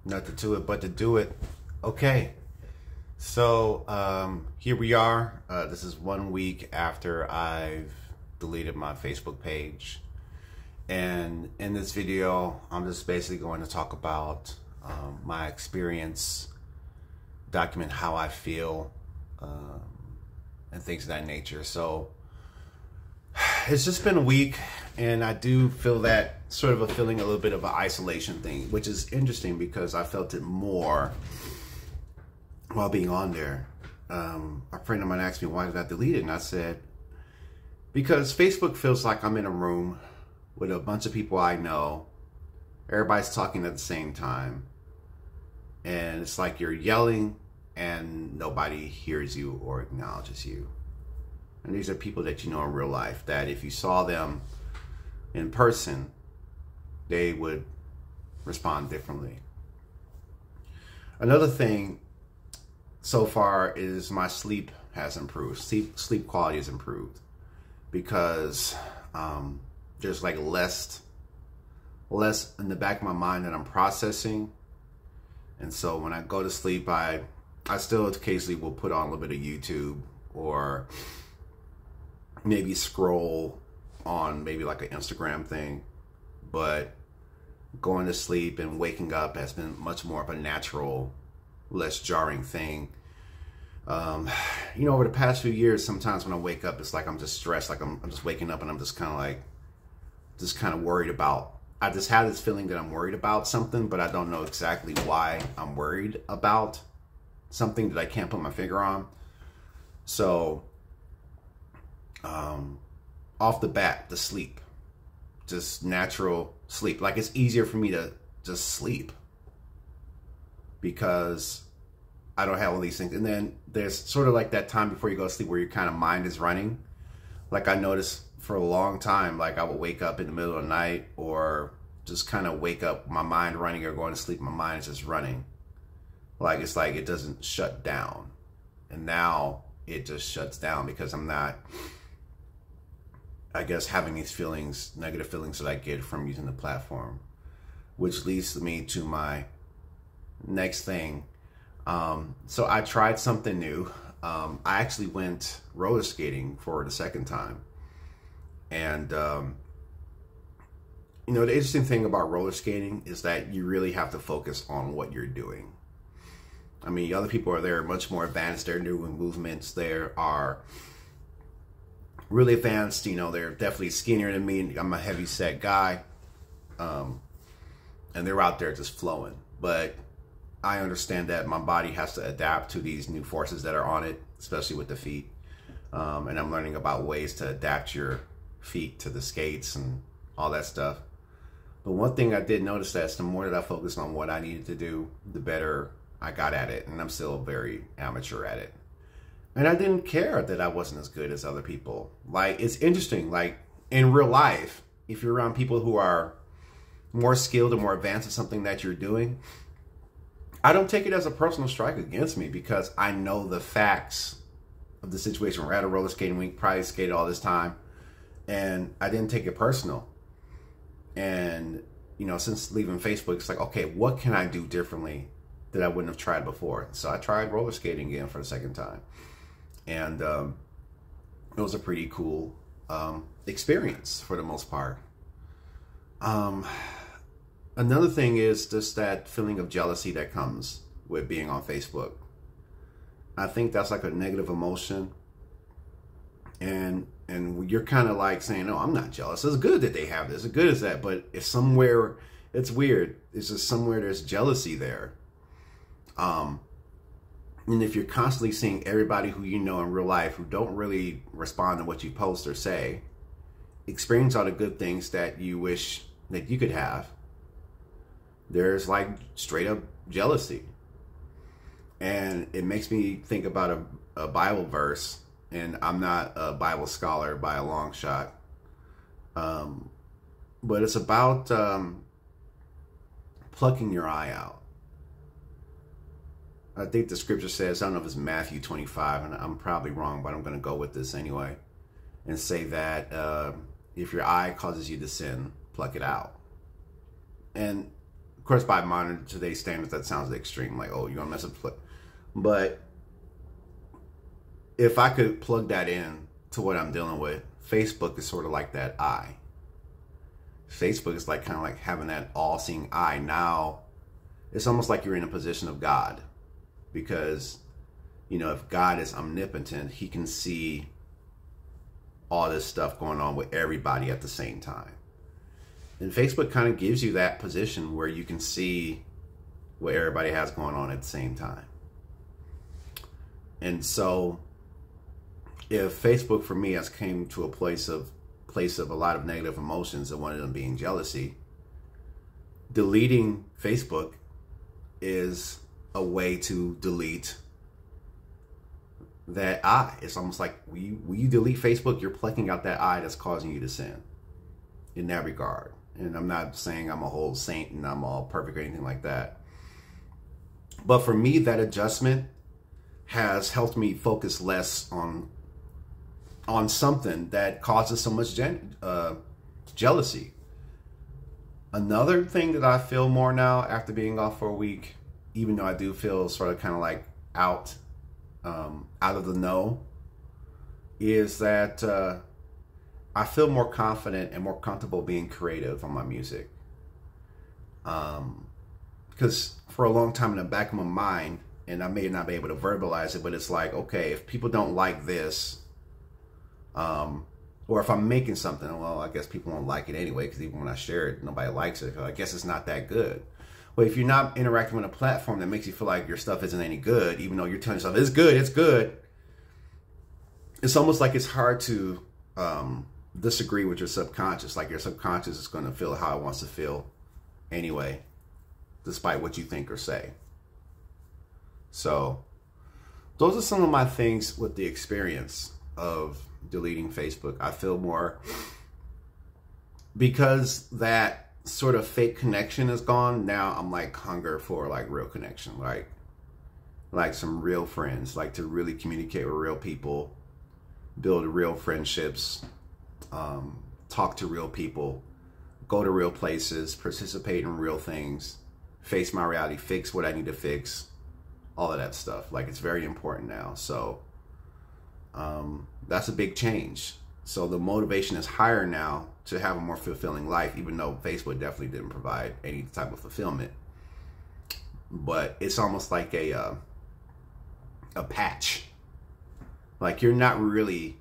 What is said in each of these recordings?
Nothing to it but to do it. Okay. So here we are. This is 1 week after I've deleted my Facebook page. And in this video, I'm just basically going to talk about my experience, document how I feel, and things of that nature. So it's just been a week, and I do feel that sort of a feeling, a little bit of an isolation thing, which is interesting because I felt it more while being on there. A friend of mine asked me, why did I delete it? And I said, because Facebook feels like I'm in a room with a bunch of people I know. Everybody's talking at the same time. And it's like you're yelling and nobody hears you or acknowledges you. And these are people that you know in real life, that if you saw them in person, they would respond differently. Another thing so far is my sleep has improved. Sleep quality has improved because there's like less in the back of my mind that I'm processing. And so when I go to sleep, I still occasionally will put on a little bit of YouTube or maybe scroll on maybe like an Instagram thing, but going to sleep and waking up has been much more of a natural, less jarring thing. You know, over the past few years, sometimes when I wake up, it's like I'm just stressed, like I'm just waking up and I'm just kind of worried about, I just have this feeling that I'm worried about something, but I don't know exactly why I'm worried about something that I can't put my finger on. So off the bat, the sleep, just natural sleep. Like it's easier for me to just sleep because I don't have all these things. And then there's sort of like that time before you go to sleep where your kind of mind is running. Like I noticed for a long time, like I would wake up in the middle of the night or just kind of wake up, my mind running, or going to sleep, my mind is just running. Like it's like it doesn't shut down. And now it just shuts down because I'm not, I guess, having these feelings, negative feelings that I get from using the platform, which leads me to my next thing. So I tried something new. I actually went roller skating for the second time. And, you know, the interesting thing about roller skating is that you really have to focus on what you're doing. I mean, other people are there much more advanced. They're doing movements. They are really advanced. You know, they're definitely skinnier than me. I'm a heavy set guy. And they're out there just flowing. But I understand that my body has to adapt to these new forces that are on it, especially with the feet. And I'm learning about ways to adapt your feet to the skates and all that stuff. But one thing I did notice, that the more that I focused on what I needed to do, the better I got at it. And I'm still very amateur at it. And I didn't care that I wasn't as good as other people. Like, it's interesting, like in real life, if you're around people who are more skilled and more advanced at something that you're doing, I don't take it as a personal strike against me because I know the facts of the situation. We're at a roller skating rink, probably skated all this time, and I didn't take it personal. And, you know, since leaving Facebook, it's like, okay, what can I do differently that I wouldn't have tried before? So I tried roller skating again for the second time. And it was a pretty cool experience for the most part. Another thing is just that feeling of jealousy that comes with being on Facebook. I think that's like a negative emotion. And you're kind of like saying, no, I'm not jealous. It's good that they have this. It's good as that. But if somewhere, it's weird. It's just somewhere there's jealousy there. And if you're constantly seeing everybody who you know in real life who don't really respond to what you post or say, experience all the good things that you wish that you could have, there's like straight up jealousy. And it makes me think about a Bible verse, and I'm not a Bible scholar by a long shot. But it's about plucking your eye out. I think the scripture says, I don't know if it's Matthew 25, and I'm probably wrong, but I'm going to go with this anyway, and say that if your eye causes you to sin, pluck it out. And Of course, by modern today's standards, that sounds extreme. Like, oh, you're gonna mess up. But if I could plug that in to what I'm dealing with, Facebook is sort of like that eye. Facebook is like kind of like having that all-seeing eye. Now, it's almost like you're in a position of God, because, you know, if God is omnipotent, he can see all this stuff going on with everybody at the same time. And Facebook kind of gives you that position where you can see what everybody has going on at the same time. And so if Facebook for me has came to a place of a lot of negative emotions, and one of them being jealousy, deleting Facebook is a way to delete that eye. It's almost like when you delete Facebook, you're plucking out that eye that's causing you to sin in that regard. And I'm not saying I'm a whole saint and I'm all perfect or anything like that. But for me, that adjustment has helped me focus less on something that causes so much jealousy. Another thing that I feel more now after being off for a week, even though I do feel sort of kind of like out of the know, is that I feel more confident and more comfortable being creative on my music. Because for a long time in the back of my mind, and I may not be able to verbalize it, but it's like, okay, if people don't like this, or if I'm making something, well, I guess people won't like it anyway, because even when I share it, nobody likes it. I guess it's not that good. But if you're not interacting with a platform that makes you feel like your stuff isn't any good, even though you're telling yourself it's good, it's almost like it's hard to disagree with your subconscious. Like your subconscious is going to feel how it wants to feel anyway, despite what you think or say. So those are some of my things with the experience of deleting Facebook. I feel more, because that sort of fake connection is gone. Now I'm like hunger for like real connection, like some real friends, like to really communicate with real people, build real friendships, talk to real people, go to real places, participate in real things, face my reality, fix what I need to fix, all of that stuff. Like, it's very important now. So that's a big change. So the motivation is higher now to have a more fulfilling life, even though Facebook definitely didn't provide any type of fulfillment. But it's almost like a patch. Like, you're not really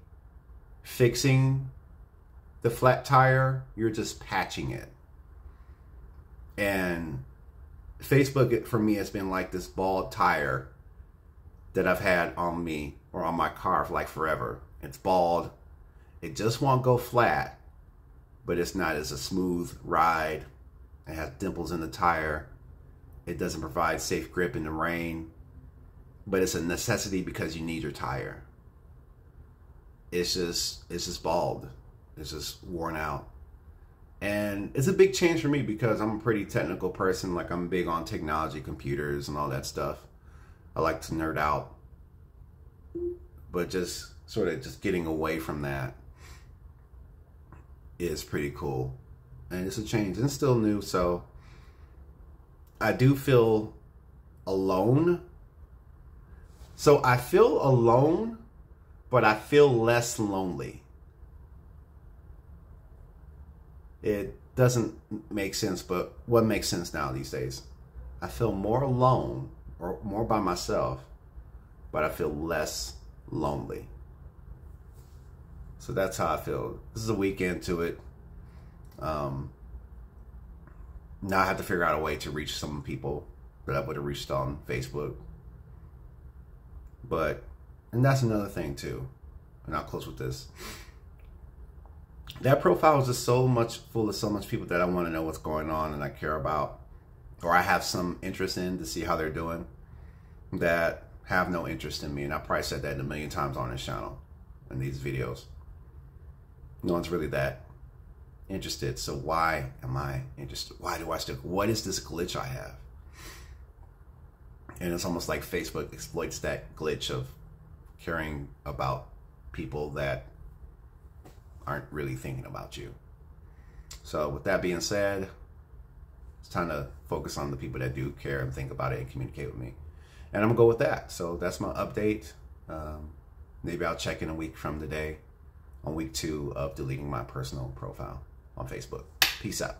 fixing the flat tire, you're just patching it. And Facebook for me has been like this bald tire that I've had on me or on my car for like forever. It's bald. It just won't go flat, but it's not as a smooth ride. It has dimples in the tire. It doesn't provide safe grip in the rain, but it's a necessity because you need your tire. It's just bald. It's just worn out. And it's a big change for me because I'm a pretty technical person. Like, I'm big on technology, computers, and all that stuff. I like to nerd out. But just sort of just getting away from that is pretty cool. And it's a change. And it's still new, so I do feel alone. So I feel alone, but I feel less lonely. It doesn't make sense, but what makes sense now these days? I feel more alone or more by myself, but I feel less lonely. So that's how I feel. This is a week into it. Now I have to figure out a way to reach some people that I would have reached on Facebook. And that's another thing too. And I'll close with this. That profile is just so much full of so much people that I want to know what's going on and I care about, or I have some interest in to see how they're doing, that have no interest in me. And I probably said that a million times on this channel in these videos. No one's really that interested. So why am I interested? Why do I still? What is this glitch I have? And it's almost like Facebook exploits that glitch of caring about people that aren't really thinking about you. So with that being said, it's time to focus on the people that do care and think about it and communicate with me. And I'm gonna go with that. So that's my update. Maybe I'll check in a week from today on week 2 of deleting my personal profile on Facebook. Peace out.